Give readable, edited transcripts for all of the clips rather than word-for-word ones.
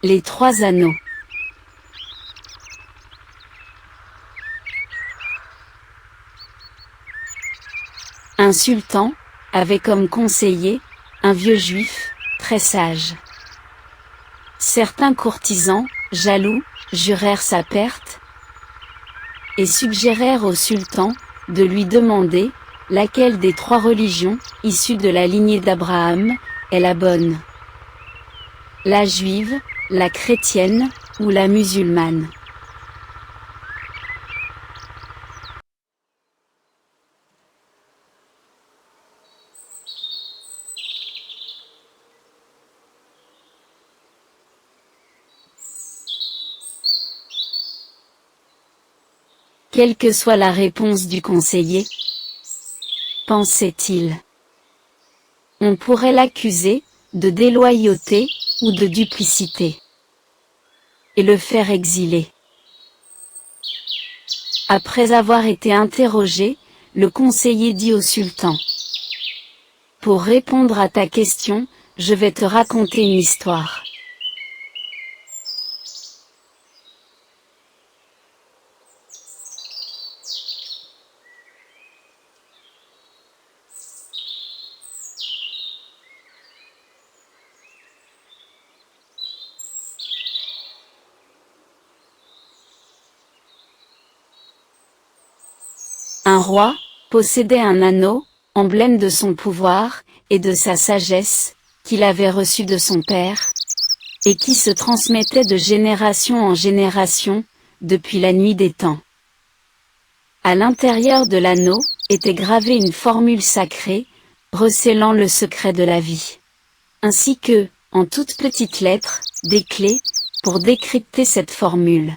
Les 3 anneaux. Un sultan avait comme conseiller un vieux juif, très sage. Certains courtisans, jaloux, jurèrent sa perte et suggérèrent au sultan de lui demander laquelle des 3 religions, issues de la lignée d'Abraham, est la bonne. La juive, la chrétienne, ou la musulmane. Quelle que soit la réponse du conseiller, pensait-il, on pourrait l'accuser de déloyauté ou de duplicité et le faire exiler. Après avoir été interrogé, le conseiller dit au sultan: pour répondre à ta question, je vais te raconter une histoire. Un roi possédait un anneau, emblème de son pouvoir et de sa sagesse, qu'il avait reçu de son père, et qui se transmettait de génération en génération, depuis la nuit des temps. À l'intérieur de l'anneau, était gravée une formule sacrée, recélant le secret de la vie. Ainsi que, en toutes petites lettres, des clés, pour décrypter cette formule.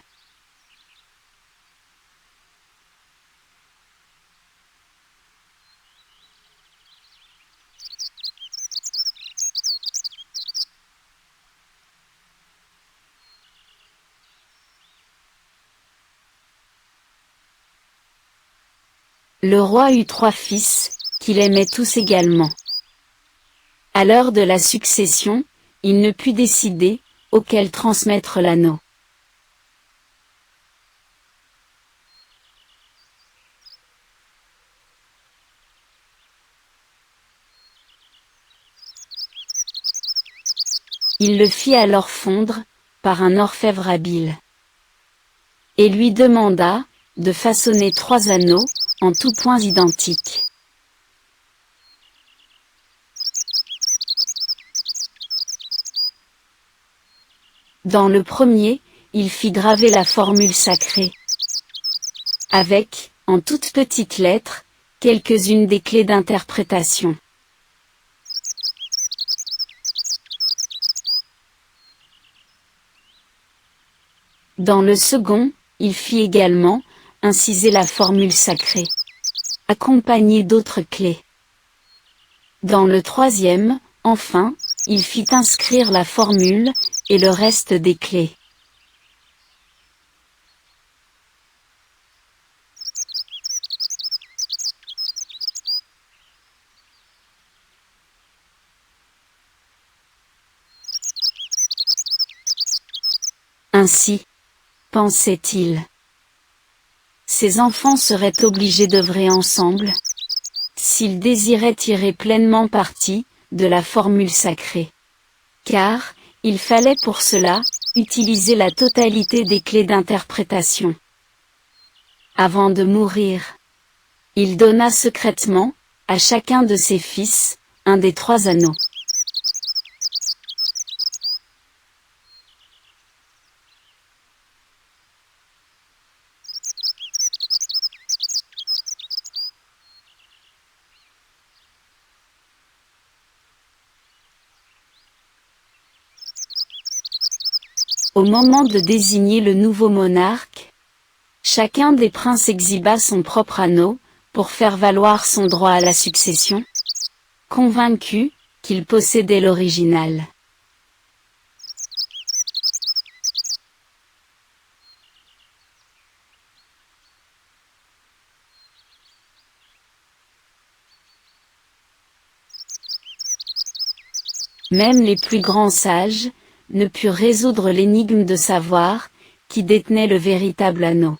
Le roi eut 3 fils, qu'il aimait tous également. À l'heure de la succession, il ne put décider, auquel transmettre l'anneau. Il le fit alors fondre, par un orfèvre habile. Et lui demanda, de façonner 3 anneaux, en tous points identiques. Dans le premier, il fit graver la formule sacrée, avec, en toutes petites lettres, quelques-unes des clés d'interprétation. Dans le second, il fit également, inciser la formule sacrée, accompagnée d'autres clés. Dans le troisième, enfin, il fit inscrire la formule, et le reste des clés. Ainsi, pensait-il, ses enfants seraient obligés d'œuvrer ensemble, s'ils désiraient tirer pleinement parti de la formule sacrée. Car, il fallait pour cela, utiliser la totalité des clés d'interprétation. Avant de mourir, il donna secrètement, à chacun de ses fils, un des 3 anneaux. Au moment de désigner le nouveau monarque, chacun des princes exhiba son propre anneau, pour faire valoir son droit à la succession, convaincu qu'il possédait l'original. Même les plus grands sages, ne purent résoudre l'énigme de savoir qui détenait le véritable anneau.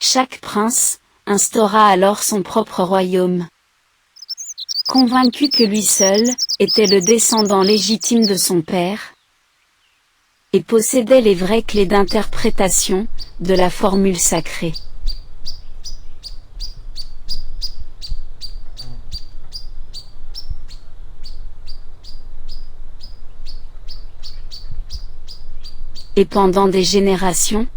Chaque prince instaura alors son propre royaume. Convaincu que lui seul était le descendant légitime de son père, et possédait les vraies clés d'interprétation de la formule sacrée. Et pendant des générations,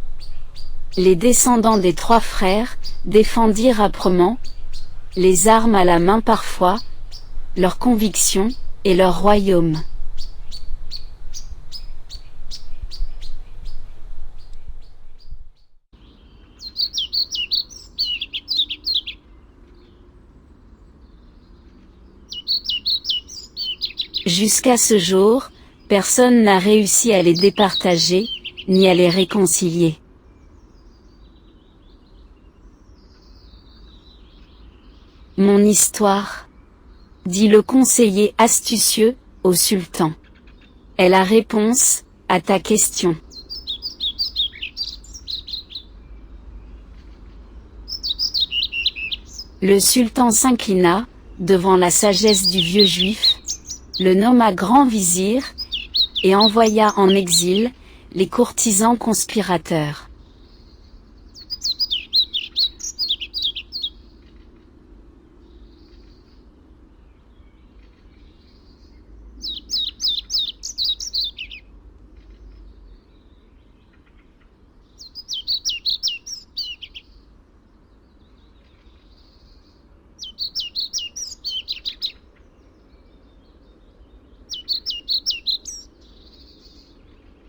les descendants des trois frères défendirent âprement, les armes à la main parfois, leurs convictions et leur royaume. Jusqu'à ce jour, personne n'a réussi à les départager, ni à les réconcilier. Mon histoire, dit le conseiller astucieux au sultan, est la réponse à ta question. Le sultan s'inclina devant la sagesse du vieux juif, le nomma grand vizir, et envoya en exil les courtisans conspirateurs.